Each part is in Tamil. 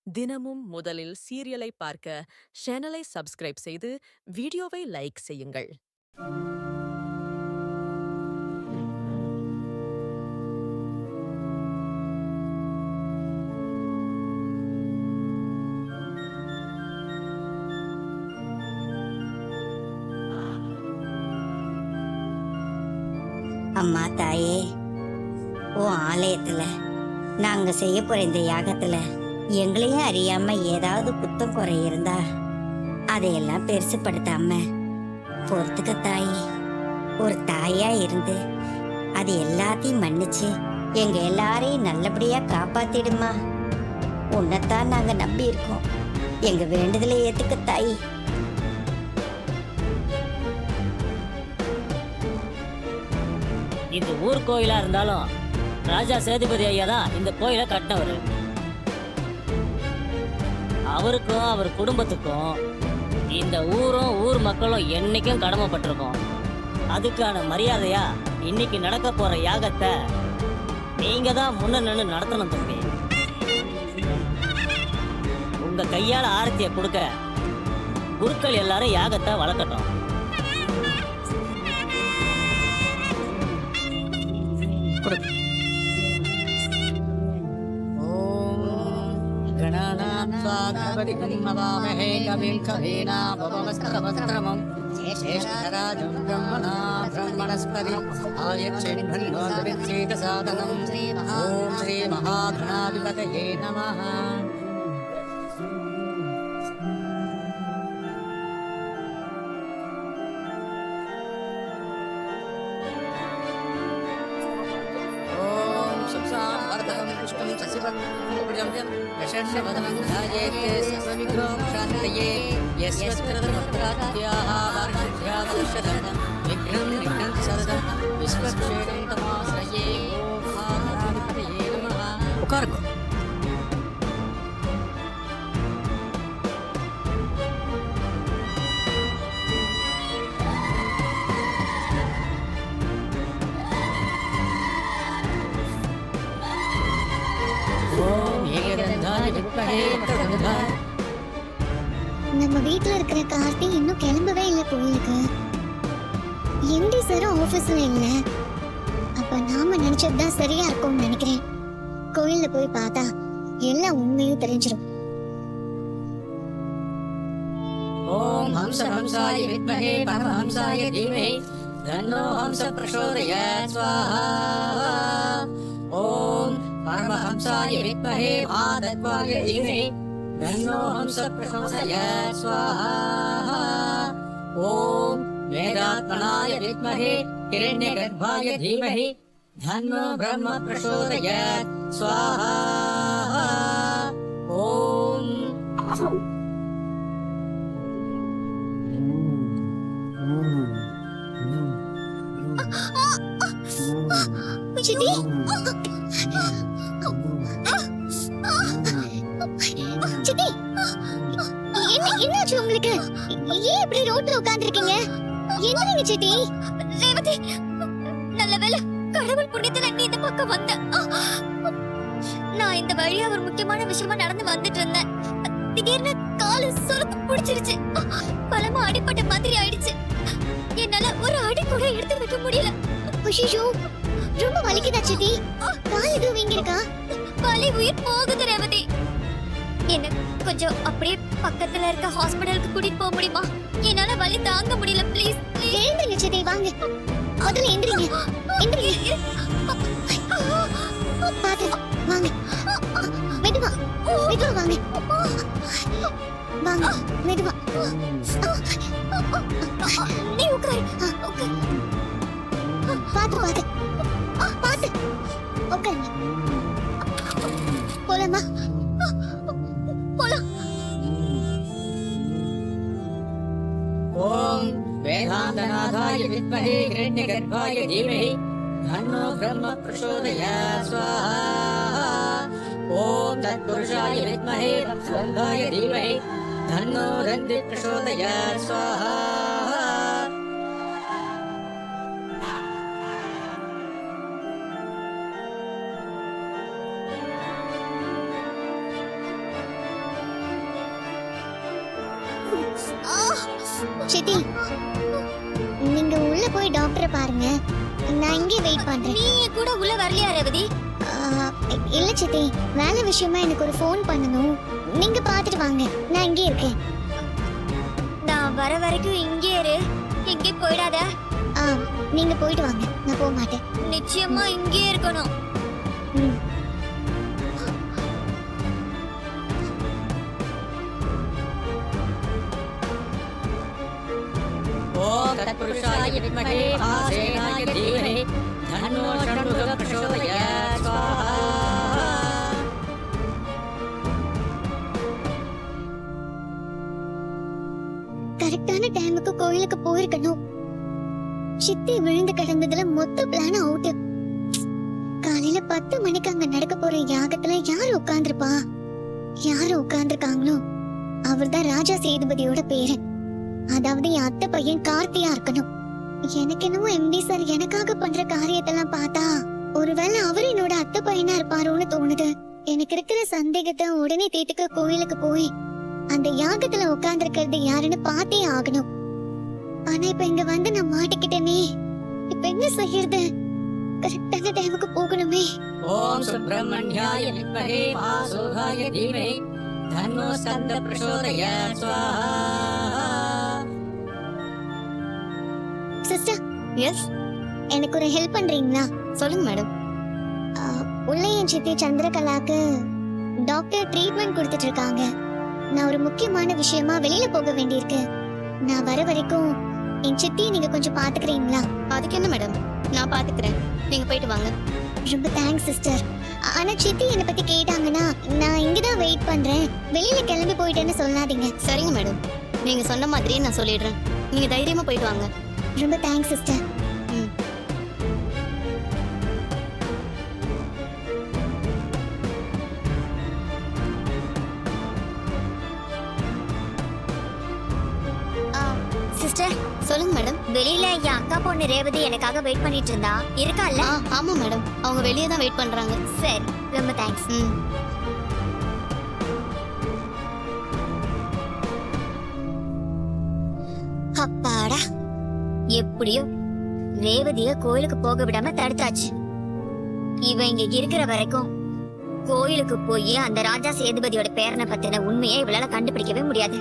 தினமும் முதலில் சீரியலை பார்க்க சேனலை சப்ஸ்கிரைப் செய்து வீடியோவை லைக் செய்யுங்கள். அம்மா தாயே, உன் ஆலயத்துல நாங்க செய்ய போற இந்த யாகத்துல எங்களையும் அறியாம ஏதாவது குத்தம் குறை இருந்தா அதையெல்லாம் பெருசுப்படுத்தாம பொறுத்துக்க தாயே. ஒரு தாயா இருந்து அது எல்லாத்தையும் மன்னிச்சு எங்க எல்லாரையும் நல்லபடியா காப்பாத்திடுமா. உன்னைத்தான் நாங்க நம்பி இருக்கோம். எங்க வேண்டுதலை ஏத்துக்க தாயி. இது ஊர் கோயிலா இருந்தாலும் ராஜா சேதுபதி ஐயா தான் இந்த கோயிலை கட்டினவர். அவருக்கும் அவர் குடும்பத்துக்கும் இந்த ஊரும் ஊர் மக்களும் என்னைக்கும் கடமைப்பட்டிருக்கோம். அதுக்கான மரியாதையா இன்னைக்கு நடக்க போற யாகத்தை நீங்க தான் முன்ன நின்று நடத்தணும் தம்பி. உங்க கையால ஆரத்தியை கொடுக்க குருக்கள் எல்லாரும் யாகத்தை வளர்க்கட்டும். श्री महागणाधिपतये नमः. நம்ம வீட்ல இருக்கிற கார்த்தி இன்னும் கிளம்பவே இல்லை கோயிலுக்கு. எம்டி சாரும் ஆபீஸ்ல இல்ல. அப்ப நாம நினைச்சதுதான் சரியா இருக்கும்னு நினைக்கிறேன். கோயில்ல போய் பார்த்தா எல்லாம் உண்மையும் தெரிஞ்சிடும். ஓம் ஹம்ச ஹம்சாய வித்மஹே பரமஹம்சாய தீமஹி தன்னோ ஹம்ச பிரசோதயாத் ஸ்வாஹா. ஓம் பரமஹம்சாய வித்மஹே மகாதத்வாய தீமஹி தன்னோ ஹம்ச பிரசோதயாத் ஸ்வாஹா. ஓம் வேதாத்மனாய வித்மஹே ஹிரண்யகர்ப்பாய தீமஹி தன்னோ பிரம்ம பிரசோதயாத் ஸ்வாஹா. ஓம் சித்தி, சித்தி, என்னாச்சு உங்களுக்கு? ஏன் இப்படி ரோட்ல உட்கார்ந்திருக்கீங்க? எந்திரிங்க சித்தி. ரேவதி, நல்ல வேளை கடவுள் புண்ணியத்துல நீ இந்த பக்கம் வந்த. நான் இந்த வழியா ஒரு முக்கியமான விஷயமா நடந்து வந்துட்டு இருந்தேன். திடீர்னு காலு சொலுக்கு பிடிச்சிருச்சு. பலமா அடிப்பட்ட மாதிரி ஆயிடுச்சு. என்னால ஒரு அடி கூட எடுத்து வைக்க முடியல. ஐயோ, ரொம்ப வலிக்குதா சித்தி? கால் எதுவும் வீங்கிருக்கா? வலி உயிர் போகுது ரேவதி. என்ன கொஞ்சம் அப்படியே பக்கத்துல இருக்க ஹாஸ்பிடலுக்கு கூட்டிட்டு போக முடியுமா? என்னால வலி தாங்க முடியல. ப்ளீஸ் எழுந்திருங்க சித்தி, வாங்க. முதல்ல எந்திரிங்க, எந்திரிங்க. பாத்து வாங்க, மெதுவா மெதுவா வாங்க, வாங்க மெதுவா. நீ உட்காரு, உட்காரு. பாத்து பாத்து பாத்து உட்காருங்க. போலாமா? போலாம். ஓம் வேதாந்தநாதாய வித்மஹே ஹிரண்யகர்ப்பாய தீமஹி தன்னோ பிரம்ம பிரசோதயாத் ஸ்வாஹா. ஓம் தத்புருஷாய வித்மஹே தத்சந்தாய தீமஹி தன்னோ ரந்தி பிரசோதயாத் ஸ்வாஹா. சித்தி, நீங்க உள்ள போய் டாக்டரை பாருங்க. நான் இங்கே வெயிட் பண்றேன். நீ கூட உள்ள வரலையா ரேவதி? இல்ல சித்தி, வேலை விஷயமா எனக்கு ஒரு ஃபோன் பண்ணணும். நீங்க பாத்துட்டு வாங்க, நான் இங்கே இருக்கேன். நான் வர வரைக்கும் இங்கே இரு, எங்கே போயிடாத. நீங்க போயிட்டு வாங்க, நான் போக மாட்டேன். நிச்சயமா இங்கே இருக்கணும். ம். ஓம் தத்புருஷாய வித்மஹே மகாசேனாய தீமஹி தன்னோ ஷண்முகः பிரச்சோதயாத் ஸ்வாஹா. கரெக்டான டைமுக்கு கோயிலுக்கு போயிருக்கணும். சித்தி விழுந்து கிடந்ததுல மொத்த பிளான் அவுட். காலையில 10 மணிக்கு அங்க நடக்க போற யாகத்துல யாரு உட்கார்ந்துருப்பா? யாரு உட்கார்ந்துருக்காங்களோ அவர்தான் ராஜா சேதுபதியோட பேரு. அதாவது என் அத்தை பையன் கார்த்தியா இருக்கணும். எனக்கு என்னமோ எம்டி சார் எனக்காக பண்ற காரியத்தெல்லாம் பார்த்தா ஒருவேளை அவர் என்னோட அத்தை பையனா இருப்பாரோன்னு தோணுது. எனக்கு இருக்கிற சந்தேகத்தை உடனே தீர்த்துக்க கோயிலுக்கு போய் அந்த யாகத்துல உட்கார்ந்துருக்கிறது யாருன்னு பார்த்தே ஆகணும். ஆனா இப்ப இங்க வந்து நான் மாட்டிக்கிட்டேனே, இப்ப என்ன செய்யறது? கரெக்டான டைமுக்கு போகணுமே. ஓம் சுப்பிரமணியாய வித்மஹே மகாசோகாய தீமஹி தன்னோ ஸ்கந்த பிரச்சோதயாத் ஸ்வாஹா. சிஸ்டர், எஸ், எனக்கு ஒரு ஹெல்ப் பண்றீங்களா? சொல்லுங்க மேடம். உள்ள என் சித்தி சந்திரகலாக்கு டாக்டர் ட்ரீட்மெண்ட் கொடுத்துட்டு இருக்காங்க. நான் ஒரு முக்கியமான விஷயமா வெளியில போக வேண்டியிருக்கு. நான் வர வரைக்கும் என் சித்தி நீங்க கொஞ்சம் பாத்துக்கிறீங்களா? அதுக்கு என்ன மேடம், நான் பாத்துக்கிறேன், நீங்க போயிட்டு வாங்க. ரொம்ப தேங்க்ஸ் சிஸ்டர். ஆனா சித்தி என்னை பத்தி கேட்டாங்கன்னா நான் இங்கதான் வெயிட் பண்றேன், வெளியில கிளம்பி போயிட்டேன்னு சொல்லாதீங்க. சரிங்க மேடம், நீங்க சொன்ன மாதிரியே நான் சொல்லிடுறேன். நீங்க தைரியமா போயிட்டு வாங்க. ரொம்ப தேங்க்ஸ் சிஸ்டர். சிஸ்டர், சொல்லுங்க மேடம். வெளியில என் அக்கா பொண்ணு ரேவதி எனக்காக வெயிட் பண்ணிட்டு இருந்தா, இருக்கால? ஆமா மேடம், அவங்க வெளியே தான் வெயிட் பண்றாங்க. சரி, ரொம்ப தேங்க்ஸ். அப்பாடா, எப்படியோ ரேவதிய கோயிலுக்கு போக விடாம தடுத்தாச்சு. இவ இங்க இருக்கிற வரைக்கும் கோயிலுக்கு போய் அந்த ராஜா சேதுபதியோட பேரனை பத்தின உண்மையை இவளால கண்டுபிடிக்கவே முடியாது.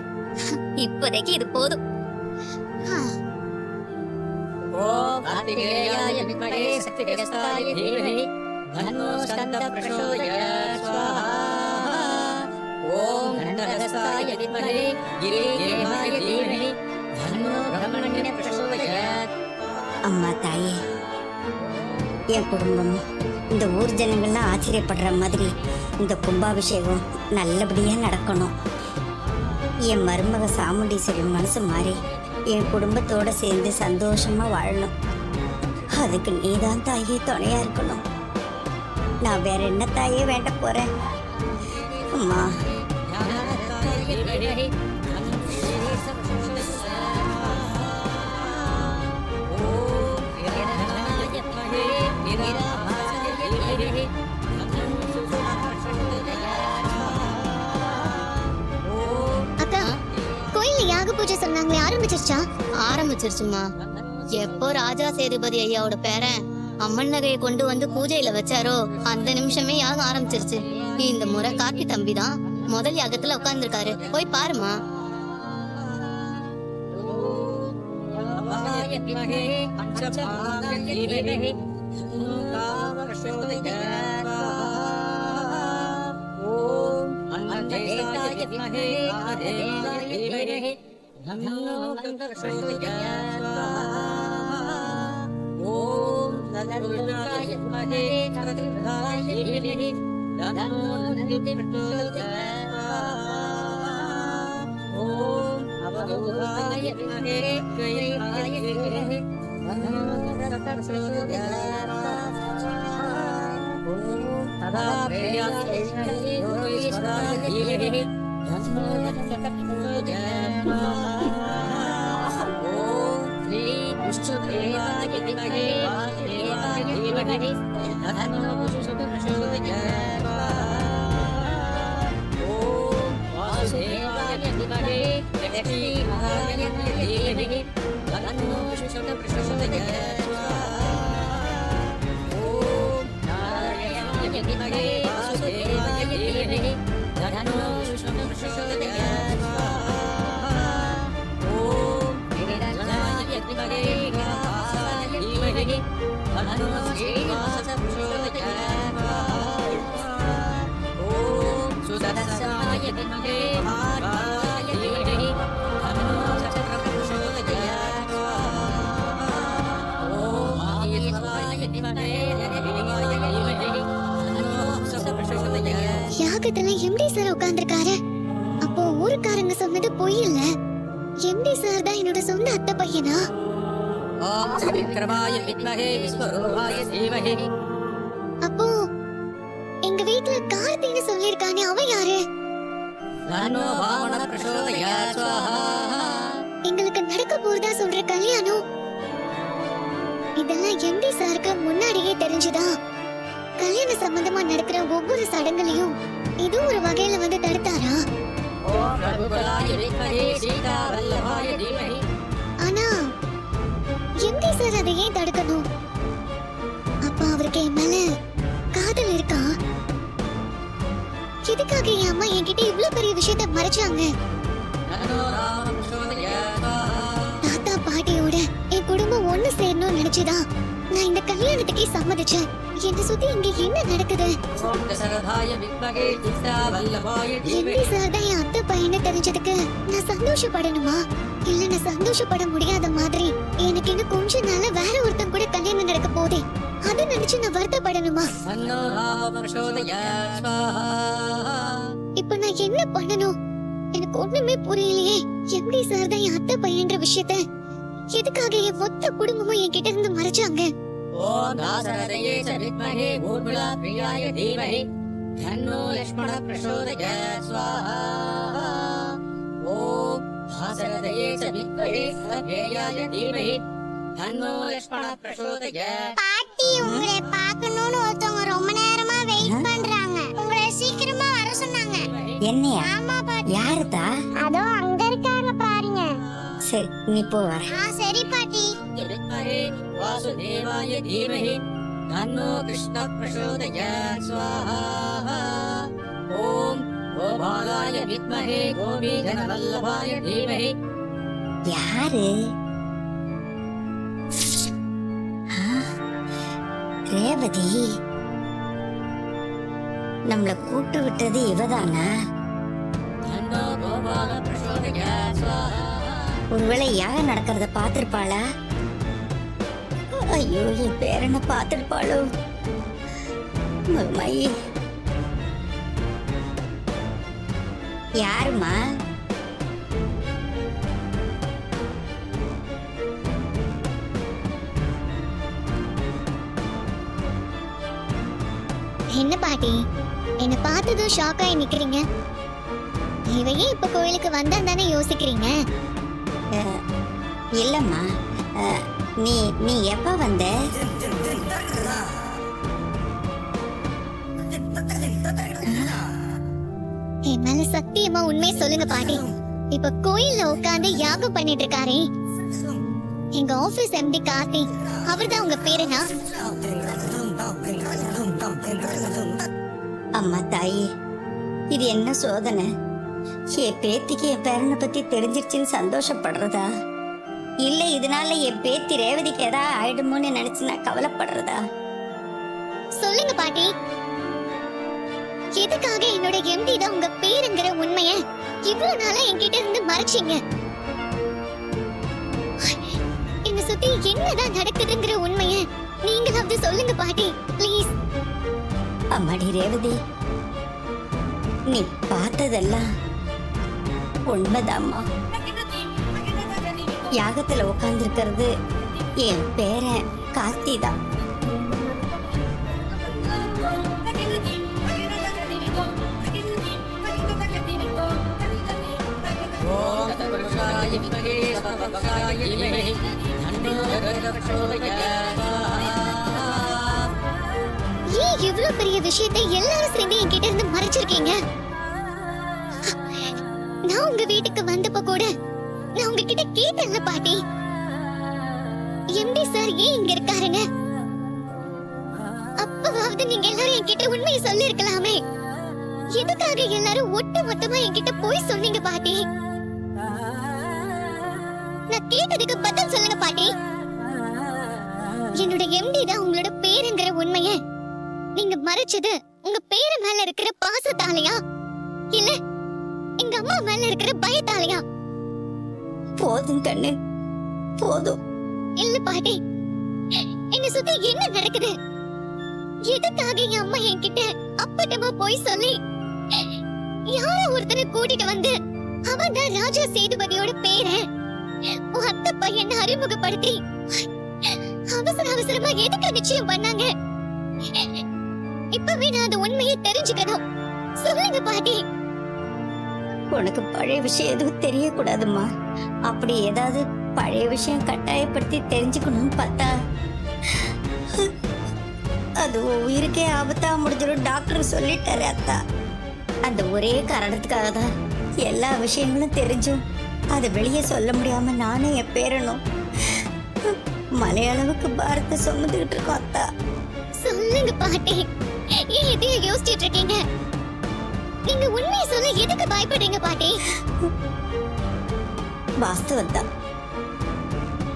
இப்போதைக்கு இது போதும். ஓம் கார்த்திகேயாய வித்மஹே சக்திகஸ்தாய தீமஹி தன்னோ ஸ்கந்த பிரச்சோதயாத் ஸ்வாஹா. ஓம் கண்டஹஸ்தாய வித்மஹே கிரீடேயாய தீமஹி தன்னோ பிரம்மண்ய பிரச்சோதயாத். அம்மா தாயே, என் குடும்பம் இந்த ஊர் ஜனங்கள்லாம் ஆச்சரியப்படுற மாதிரி இந்த கும்பாபிஷேகம் நல்லபடியா நடக்கணும். என் மருமக சாமுண்டீஸ்வரி மனசு மாறி என் குடும்பத்தோட சேர்ந்து சந்தோஷமா வாழணும். அதுக்கு நீதான் தாயே துணையா இருக்கணும். நான் வேற என்ன தாயே வேண்ட போறேன்? அம்மா, அக்கா, கோயில்ல யாக பூஜை சொன்னாங்களே, ஆரம்பிச்சிருச்சா? ஆரம்பிச்சிருச்சுமா. எப்போ ராஜா சேதுபதி ஐயாவோட பேரன் அம்மன் நகையை கொண்டு வந்து பூஜையில வச்சாரோ அந்த நிமிஷமே யாகம் ஆரம்பிச்சிருச்சு. இந்த முறை கார்த்தி தம்பி தான் முதல் யாகத்துல உட்கார்ந்துருக்காரு, போய் பாருமா. लक्ष्मीकाय धीमहि तन्नो विष्णुः प्रचोदयात् ॐ नारायणाय विद्महे वासुदेवाय धीमहि तन्नो विष्णुः प्रचोदयात् ॐ हिरण्यनाय विद्महे वासुदेवाय धीमहि तन्नो श्रीनिवासः प्रचोदयात् ॐ सुदर्शनाय विद्महे वासुदेवाय धीमहि तन्नो चक्रः प्रचोदयात् ॐ आदित्याय विद्महे रविवाय धीमहि तन्नो वरुणः प्रचोदयात् யாகத்துல எம்டி சார் உட்கார்ந்திருக்காரு. அப்போ ஊருக்காரங்க சொன்னது பொய் இல்ல. எம்டி சார் தான் என்னோட சொந்த அத்தை பையனா? ॐ त्रिविक्रमाय विद्महे विश्वरूपाय धीमहि அப்போ எங்க வீட்ல கார்த்தின்னு சொல்லிருக்கானே அவன் யாரு? तन्नो वामनः प्रचोदयात् स्वाहा எங்களுக்கு நடக்க போறதா சொல்ற கல்யாணம் இதெல்லாம் எம்டி சாருக்கு முன்னாடியே தெரிஞ்சுதா? கல்யாண சம்பந்தமா நடக்கிற ஒவ்வொரு சடங்குலையும் இது ஒரு வகையில வந்து தடுத்தாரா? ॐ रघुकुलाय विद्महे सीतावल्लभाय धीमहि ஆனா எம்டி சார் அதை ஏன் தடுக்கணும்? அப்ப அவருக்கு என் மேல காதல் இருக்கா? எதுக்காக என் அம்மா என்கிட்ட இவ்ளோ பெரிய விஷயத்த மறைச்சாங்க? तन्नो रामः प्रचोदयात् स्वाहा தாத்தா பாட்டியோட என் குடும்பம் ஒண்ணு சேரணும்னு நினைச்சுதான் நான் இந்த கல்யாணத்துக்கே சம்மதிச்சேன். என்ன சுத்தி இங்க என்ன நடக்குது? ॐ दशरथाय विद्महे सीतावल्लभाय எம்டி धीमहि சார் தான் என் அத்தை பையனை தெரிஞ்சதுக்கு நான் சந்தோஷப்படணுமா? இல்ல நான் சந்தோஷப்பட முடியாத மாதிரி எனக்கு இன்னும் கொஞ்ச நாள்ல வேற ஒருத்தன் கூட கல்யாணம் நடக்க போதே அதை நினைச்சு நான் வருத்தப்படணுமா? तन्नो रामः प्रचोदयात् स्वाहा இப்ப நான் என்ன பண்ணணும்? எனக்கு ஒண்ணுமே புரியலையே. எம்டி சார் தான் என் அத்தை பையன்ற விஷயத்த எதுக்காக என் மொத்த குடும்பமும் என்கிட்ட இருந்து மறைச்சாங்க? ॐ दासरथये च विद्महे ऊर्मिळाप्रियाय धीमहि तन्नो लक्ष्मणः प्रचोदयात् स्वाहा ॐ दासरथये च विद्महे अभेयाय धीमहि तन्नो लक्ष्मणः प्रचोदयात् பாட்டி உங்களை பார்க்கணும்னு ஒருத்தவங்க ரொம்ப நேரமா வெயிட் பண்றாங்க. உங்களை சீக்கிரமா வர சொன்னாங்க. என்னையா? ஆமா பாட்டி. யாருதா? அதோ அங்க இருக்காங்க பாருங்க. சரி நீ போ வர. சரி பாட்டி. विद्महे वासुदेवाय धीमहि तन्नो कृष्णः प्रचोदयात् स्वाहा ॐ गोपालाय विद्महे गोपीजनवल्लभाय धीमहि யாரு? ஆ, ரேவதி நம்மள கூட்டு விட்டது இவதானா? तन्नो गोपालः प्रचोदयात् स्वाहा ஒருவேளை யாகம் நடக்கிறத பார்த்திருப்பாளா? ஐயோ என் பேரனை பார்த்திருப்பாளோ? மகமாயி யாருமா? என்ன பாட்டி என்ன பார்த்ததும் ஷாக் ஆகி நிக்கிறீங்க? இவையே இப்ப கோயிலுக்கு வந்தா தானே யோசிக்கிறீங்க? இல்லம்மா, நீ நீ எப்ப வந்த? என் மேல சத்தியமா உண்மையை சொல்லுங்க பாட்டி. இப்ப கோயில்ல உட்கார்ந்து யாகம் பண்ணிட்டு இருக்காரே எங்க ஆபீஸ் எம்டி கார்த்தி, அவர்தான் உங்க பேருனா? அம்மா தாயே, இது என்ன சோதனை? என் பேத்திக்கு என் பேரனை பத்தி தெரிஞ்சிருச்சுன்னு சந்தோஷப்படுறதா, இல்ல இதனால என் பேத்தி ரேவதிக்கு ஏதாவது ஆயிடுமோன்னு நினைச்சு நான் கவலைப்படுறதா? சொல்லுங்க பாட்டி, எதுக்காக என்னோட எம்டி தான் உங்க பேருங்கிற உண்மைய இவ்வளவு நாளா என்கிட்ட இருந்து மறைச்சீங்க? என்ன சுத்தி என்னதான் நடக்குதுங்கிற உண்மைய நீங்களாவது சொல்லுங்க பாட்டி, ப்ளீஸ். அம்மாடி ரேவதி, நீ பார்த்ததெல்லாம் உண்மைதாம்மா. யாகத்துல உட்கார்ந்துருக்கிறது என் பேரன் கார்த்தி தான். ॐ तत्पुरुषाय विद्महे सर्वभक्ताय धीमहि तन्नो रुद्रः प्रचोदयात् ஏன் இவ்வளவு பெரிய விஷயத்தை எல்லாரும் சேர்ந்து என்கிட்ட இருந்து மறைச்சிருக்கீங்க? நான் உங்க வீட்டுக்கு வந்தப்ப கூட நான் உங்ககிட்ட கேட்டேன்ல பாட்டி, எம்டி சார் ஏன் இங்க இருக்காருன்னு. அப்பவாவது நீங்க எல்லாரும் என்கிட்ட உண்மையை சொல்லி இருக்கலாமே. எதுக்காக எல்லாரும் ஒட்டு மொத்தமா என்கிட்ட போய் சொன்னீங்க பாட்டி? நான் கேட்டதுக்கு பதில் சொல்லுங்க பாட்டி. என்னோட எம்டி தான் உங்களோட பேருங்கிற உண்மையை நீங்க மறைச்சது உங்க பேரு மேல இருக்கிற பாசத்தாலையா, இல்ல எங்க அம்மா மேல இருக்கிற பயத்தாலையா? போதும் கண்ணு, போதும். இல்ல பாட்டி, என்ன சுத்தி என்ன நடக்குது? எதுக்காக என் அம்மா என்கிட்ட அப்பட்டமா போய் சொல்லி யாரோ ஒருத்தனை கூட்டிட்டு வந்து அவன் தான் ராஜா சேதுபதியோட பேரன், உன் அத்தை பையன் அறிமுகப்படுத்தி அவசர அவசரமா எதுக்கு நிச்சயம் பண்ணாங்க? இப்பவே நான் அந்த உண்மையை தெரிஞ்சுக்கணும். சொல்லுங்க பாட்டி. உனக்கு பழைய விஷயம் எதுவும் தெரியக்கூடாதும்மா. அப்படி ஏதாவது பழைய விஷயம் கட்டாயப்படுத்தி தெரிஞ்சுக்கணும்னு பார்த்தா அது உன் உயிருக்கே ஆபத்தா முடிஞ்சிடும் டாக்டர் சொல்லிட்டாரு அத்தா. அந்த ஒரே காரணத்துக்காக தான் எல்லா விஷயங்களும் தெரிஞ்சும் அதை வெளியே சொல்ல முடியாம நானும் என் பேரனும் மலையளவுக்கு பாரத்தை சுமந்துகிட்டு இருக்கோம் அத்தா. சொல்லுங்க பாட்டி, ஏன் எதையும் யோசிச்சுட்டு இருக்கீங்க? நீங்க உண்மையை சொல்ல எதுக்கு பயப்படுறீங்க பாட்டி? வாஸ்தவம் தான்,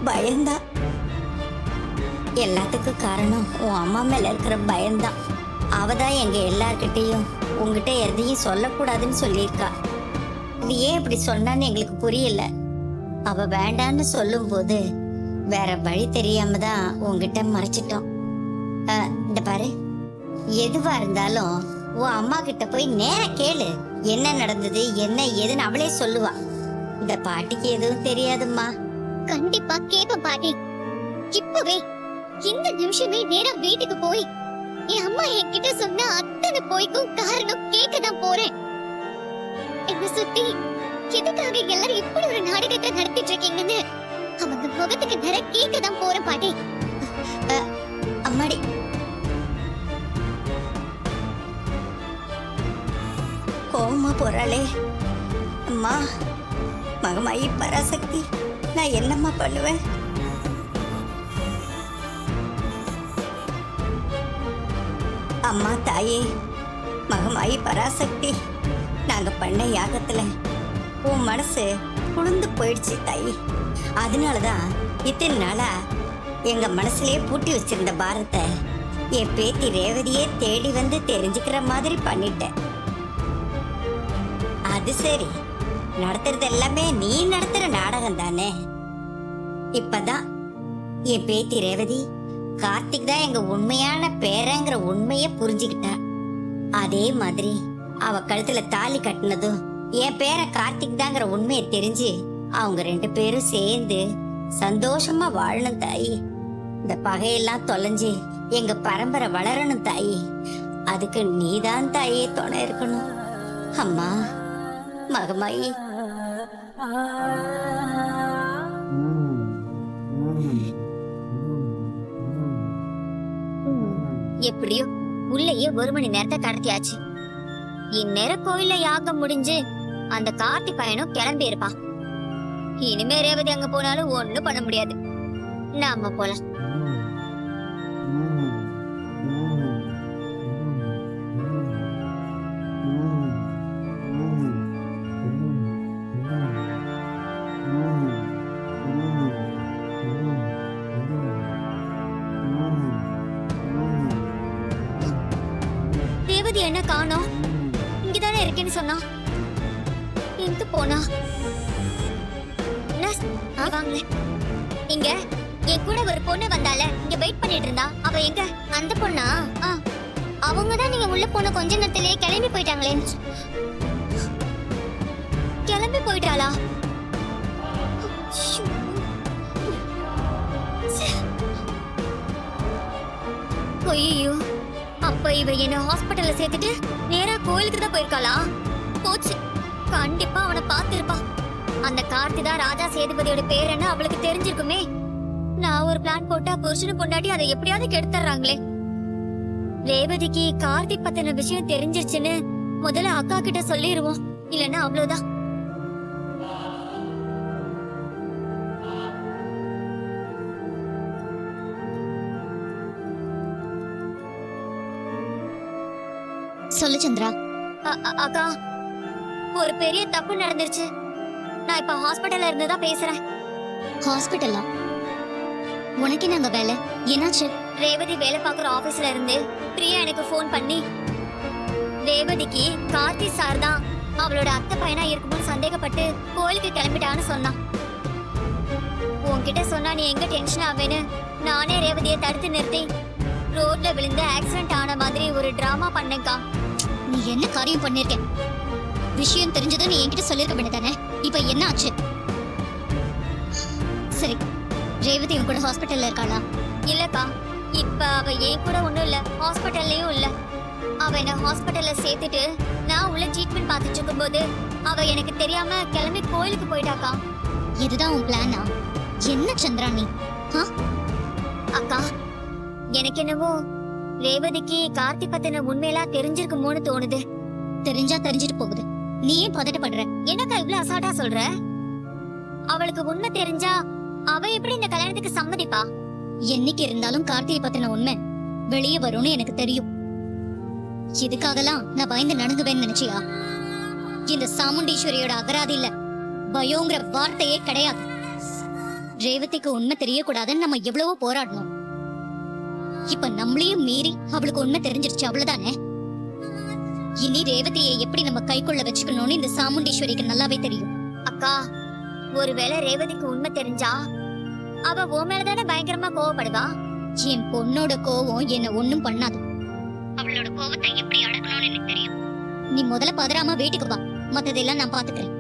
பயம்தான். எல்லாத்துக்கும் காரணம் உன் அம்மா மேல இருக்கிற பயம்தான். அவதான் எங்க எல்லார்கிட்டையும் உங்ககிட்ட எதையும் சொல்லக்கூடாதுன்னு சொல்லியிருக்கா. இது ஏன் இப்படி சொன்னான்னு எங்களுக்கு புரியல. அவ வேண்டான்னு சொல்லும் போது வேற வழி தெரியாம தான் உங்ககிட்ட மறைச்சிட்டோம். இந்த பாரு, எதுவா இருந்தாலும் உன் அம்மா கிட்ட போய் நேரா கேளு. என்ன நடந்தது என்ன ஏதுன்னு அவளே சொல்லுவா. இந்த பாட்டிக்கு எதுவும் தெரியாதும்மா. கண்டிப்பா கேப்ப பாட்டி. இப்பவே இந்த நிமிஷமே நேரா வீட்டுக்கு போய் என் அம்மா என்கிட்ட சொன்ன அத்தனை போய்க்கும் காரணம் கேட்க தான் போறேன். என்ன சுத்தி எதுக்காக எல்லாரும் இப்படி ஒரு நாடகத்தை நடத்திட்டு இருக்கீங்கன்னு அவங்க முகத்துக்கு நேர கேட்க தான் போறேன் பாட்டி. அம்மாடி, கோவமா போறாளே. அம்மா, மகமாயி பராசக்தி, நான் என்னம்மா பண்ணுவேன்? அம்மா தாயே, மகமாயி பராசக்தி, நாங்க பண்ண யாகத்துல உன் மனசு குளிர்ந்து போயிடுச்சு தாயி. அதனாலதான் இத்தனை நாளா எங்க மனசுலயே பூட்டி வச்சிருந்த பாரத்தை என் பேத்தி ரேவதியே தேடி வந்து தெரிஞ்சுக்கிற மாதிரி பண்ணிட்டேன். அது சரி, நடத்துறது எல்லாமே நீ நடத்துற நாடகம் தானே. இப்பதான் என் பேத்தி ரேவதி கார்த்திக் தான் எங்க உண்மையான பேரங்கிற உண்மைய புரிஞ்சுக்கிட்டா. அதே மாதிரி அவ கழுத்துல தாலி கட்டினதும் என் பேர கார்த்திக் தாங்கிற உண்மையை தெரிஞ்சு அவங்க 2 பேரும் சேர்ந்து சந்தோஷமா வாழணும் தாயி. இந்த பகையெல்லாம் தொலைஞ்சு எங்க பரம்பரை வளரணும் தாயி. அதுக்கு நீதான் தாயே துணை இருக்கணும். அம்மா மகமாயி. எப்படியோ உள்ளேயே 1 மணி நேரத்தை கடத்தியாச்சு. இந்நேரம் கோயில்ல யாகம் முடிஞ்சு அந்த கார்த்தி பையனும் கிளம்பி இருப்பான். இனிமே ரேவதி அங்க போனாலும் ஒண்ணும் பண்ண முடியாது. நாம போலாம். ரேவதி என்ன காணோம்? இங்கதானே இருக்கேன்னு சொன்னா. எங்க போனா? வாங்களே. இங்க என் கூட ஒரு பொண்ணு வந்தால, இங்க வெயிட் பண்ணிட்டு இருந்தா. அவ எங்க? அந்த பொண்ணா? அவங்கதான் நீங்க உள்ள போன கொஞ்ச நேரத்திலேயே கிளம்பி போயிட்டாங்களே. கிளம்பி போயிட்டாளா? ஐயோ, அப்ப இவ என்ன ஹாஸ்பிட்டல்ல சேர்த்துட்டு நேரா கோயிலுக்கு தான் போயிருக்காளா? போச்சு, கண்டிப்பா அவனை பார்த்திருப்பா. அந்த கார்த்தி தான் ராஜா சேதுபதியோட பேருன்னு அவளுக்கு தெரிஞ்சிருக்குமே. நான் ஒரு பிளான் போட்டா புருஷனு பொண்டாட்டி அதை எப்படியாவது கெடுத்துறாங்களே. ரேவதிக்கு கார்த்தி பத்தின விஷயம் தெரிஞ்சிருச்சுன்னு முதல்ல அக்கா கிட்ட சொல்லிடுவோம். இல்லன்னா அவ்வளவுதான். சொல்லு சந்திரா. அக்கா, ஒரு பெரிய தப்பு நடந்துருச்சு. நான் இப்ப ஹாஸ்பிடல்ல இருந்து தான் பேசுறேன். ஹாஸ்பிடலா? உனக்கு நாங்க வேலை என்னாச்சு? ரேவதி வேலை பார்க்குற ஆபீஸ்ல இருந்து பிரியா எனக்கு ஃபோன் பண்ணி ரேவதிக்கு கார்த்தி சார் தான் அவளோட அத்தை பையனா இருக்குமோன்னு சந்தேகப்பட்டு கோயிலுக்கு கிளம்பிட்டான்னு சொன்னான். உன்கிட்ட சொன்னா நீ எங்க டென்ஷன் ஆவேன்னு நானே ரேவதியை தடுத்து நிறுத்தி ரோட்ல விழுந்து ஆக்சிடென்ட் ஆன மாதிரி ஒரு டிராமா பண்ணேக்கா. நீ என்ன காரியம் பண்ணிருக்க? விஷயம் தெரிஞ்சதும் நீ என்கிட்ட சொல்லிருக்க வேண்டியதானே? இப்ப என்ன ஆச்சு? சரி, ரேவதி உன் கூட ஹாஸ்பிட்டல்ல இருக்காளா? இல்லக்கா, இப்ப அவ ஏன் கூட ஒண்ணும் இல்ல, ஹாஸ்பிட்டல்லயும் இல்ல. அவ என்ன ஹாஸ்பிட்டல்ல சேர்த்துட்டு நான் உள்ள ட்ரீட்மெண்ட் பார்த்துட்டு இருக்கும்போது அவ எனக்கு தெரியாம கிளம்பி கோயிலுக்கு போயிட்டாக்கா. இதுதான் உன் பிளானா? என்ன சந்திரா நீ? அக்கா, எனக்கு என்னவோ ரேவதிக்கு கார்த்தி பத்தின உண்மையெல்லாம் தெரிஞ்சிருக்குமோன்னு தோணுது. தெரிஞ்சா தெரிஞ்சிட்டு போகுது, நீ ஏன் பதட்டப்படுற? என்னக்கா இவ்ளோ அசால்ட்டா சொல்ற? அவளுக்கு உண்மை தெரிஞ்சா அவ எப்படி இந்த கல்யாணத்துக்கு சம்மதிப்பா? என்னைக்கு இருந்தாலும் கார்த்தியை பத்தின உண்மை வெளியே வரும்னு எனக்கு தெரியும். இதுக்காகலாம் நான் பயந்து நடுங்குவேன்னு நினைச்சியா? இந்த சாமுண்டீஸ்வரியோட அகராதி இல்ல பயங்கிற வார்த்தையே கிடையாது. ரேவதிக்கு உண்மை தெரியக்கூடாதுன்னு நம்ம எவ்வளவோ போராடணும். இப்ப நம்மளையும் மீறி அவளுக்கு உண்மை தெரிஞ்சிருச்சு, அவ்வளவுதானே? இனி ரேவதியை எப்படி நம்ம கைக்குள்ள வச்சுக்கணும்னு இந்த சாமுண்டீஸ்வரிக்கு நல்லாவே தெரியும். அக்கா, ஒருவேளை ரேவதிக்கு உண்மை தெரிஞ்சா அவ உன் மேலதானே பயங்கரமா கோவப்படுவா. என் பொண்ணோட கோவம் என்ன ஒண்ணும் பண்ணாது. அவளோட கோவத்தை எப்படி அடக்கணும்னு எனக்கு தெரியும். நீ முதல்ல பதறாம வீட்டுக்கு வா, மத்ததெல்லாம் நான் பாத்துக்கிறேன்.